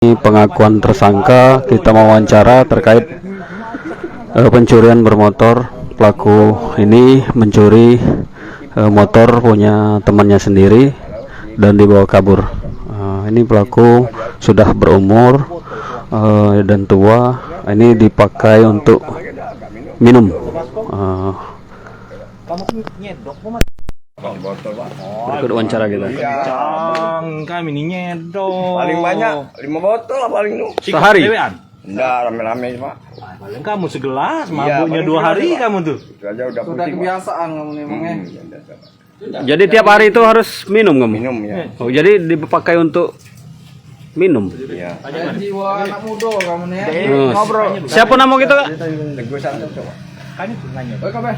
Ini pengakuan tersangka, kita mewawancara terkait pencurian bermotor. Pelaku ini mencuri motor punya temannya sendiri dan dibawa kabur. Ini pelaku sudah berumur dan tua. Ini dipakai untuk minum. Berikut wawancara kita. Kami ini nyedok. Paling banyak 5 botol lah paling lu. Sehari? Enggak, rame-rame Pak. Paling kamu segelas, mabuknya 2 hari kamu tuh. Itu aja udah Sudah pusing, Pak. kebiasaan kamu memangnya. Jadi tiap hari itu harus minum kamu? Minum ya. Oh, jadi dipakai untuk minum. Iya. Ada jiwa anak muda kamu nih. Oh, Ngobrol. siapa nama kita, Kak? Tegusan tuh, Pak. Kami tuh nanya. Oi kabeh.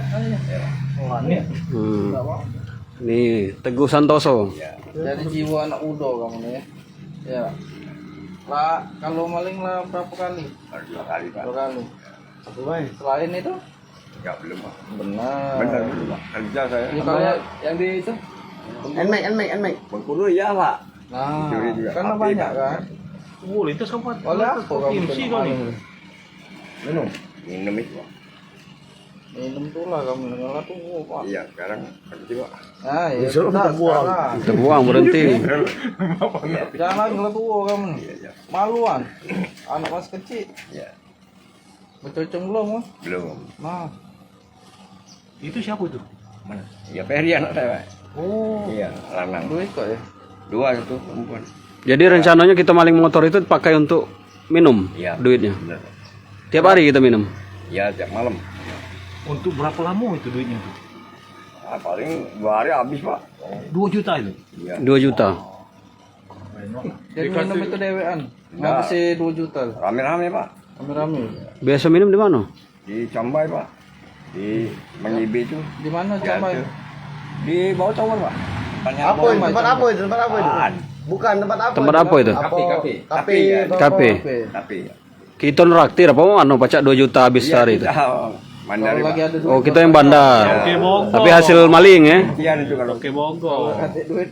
Oh, ini. Nih, Teguh Santoso. Jadi jiwa anak muda kamu nih. Ya. Lah kalau maling lah berapa kali? 2 kali, Pak. 2 kali. Selain itu? Enggak belum, Pak. Benar. Benar belum, Pak. Kerja saya. Ini kalau yang di itu? Enmek. Bengkulu ya, Pak. Nah, Curi juga. karena Api, banyak Pak. kan. Oleh itu sempat. Oleh apa kamu Kimsi kena kau nih. maling? Minum. Minum itu, Pak. Minum tuh lah kamu dengar tuh Pak. Iya, sekarang berhenti, Pak. Nah, ya sudah sekarang. Terbuang berhenti. Jangan ngelet tua kamu nih. Iya, iya. Maluan. Anak masih kecil. Iya. Bercocong belum, Mas? Belum. Nah, Itu siapa itu? Mana? Ya Ferry anak saya, Pak. oh, Iya, lanang. duit kok ya? 2 itu perempuan. Jadi rencananya kita maling motor itu pakai untuk minum Iya. duitnya. Benar. Tiap hari kita minum. Ya, tiap malam. Untuk berapa lama itu duitnya? Ah, paling 2 hari habis, Pak. 2 juta itu. Iya. 2 juta. Jadi minum itu dewean. Enggak. Ngabisin 2 juta. Rame-rame, Pak. Rame-rame. Biasa minum di mana? Di Cambai, Pak. Di Mengibi itu. Di mana Ya, coba? itu. Di bawah tower, Pak. Apa itu? Tempat apa itu? Tempat apa itu? Bukan tempat apa? Tempat apa itu? Kafe. Kafe. Tapi Kita neraktir apa anu pacak 2 juta habis sehari itu. Mandari, Kalau lagi Pak. ada duit. Oh, kita yang bandar. Oke, Bogor. Tapi hasil maling ya. Iya itu kalau. Oke, Bogor. Ganti duit.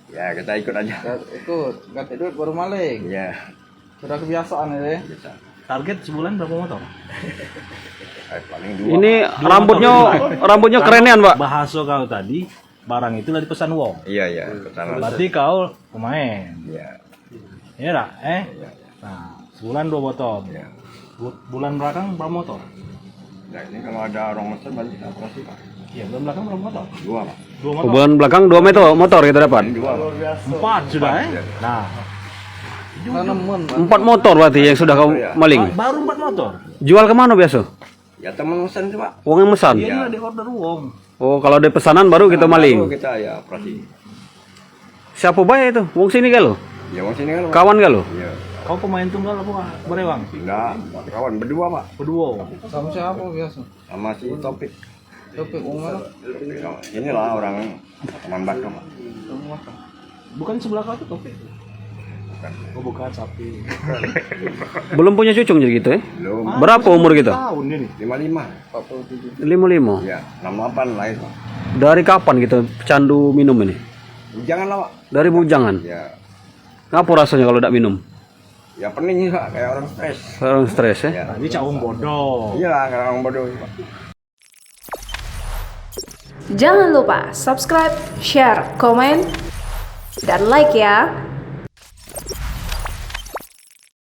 Ya, kita ikut aja. Ikut. Ganti duit baru maling. Iya. Sudah kebiasaan ya. Bisa. Target sebulan berapa motor? Paling 2. Ini Dua rambutnya kerenean, Pak. Bahasa kau tadi, barang itu dari pesan wong. Iya, iya. Kesana. Berarti kau pemain. Iya. Iya tak? Nah, sebulan 2 motor. Iya. Bulan belakang berapa motor? Nah, ini kalau ada orang mesen balik kita operasi, Pak. Iya, bulan belakang berapa motor? 2, Pak. 2 motor. Bulan belakang 2 motor kita dapat. 2, Pak. 4 sudah Nah, Tanaman. 4 motor berarti yang sudah kau maling. baru 4 motor. Jual kemana biasa? Ya teman mesen itu, Pak. Wong yang mesan. Iya, di order wong. Oh, kalau ada pesanan baru kita Baru maling. kita ya operasi. Siapa baik itu? Wong sini kalau? Ya, mau sini kan, Pak. Kawan kalau? Iya. Kau pemain tunggal apa berewang? Enggak, kawan berdua, Pak. Berdua. Sama siapa biasa? Sama si Topik. Topik umur. Inilah orang teman Batam, Pak. Bukan sebelah kau tuh Topik. Oh, bukan sapi. Belum punya cucung jadi gitu ya? Belum. Berapa umur kita? Tahun ini. 55. 47. 55. Ya, 68 lahir, Pak. Dari kapan kita candu minum ini? Janganlah, Pak. Dari bujangan. Ya. Ngapa rasanya kalau tidak minum? Ya pening, Pak, kayak orang stres. Orang stres ya? Ya. Tadi cawung bodoh. Iya lah, kayak orang bodoh, Pak. Jangan lupa subscribe, share, komen, dan like ya.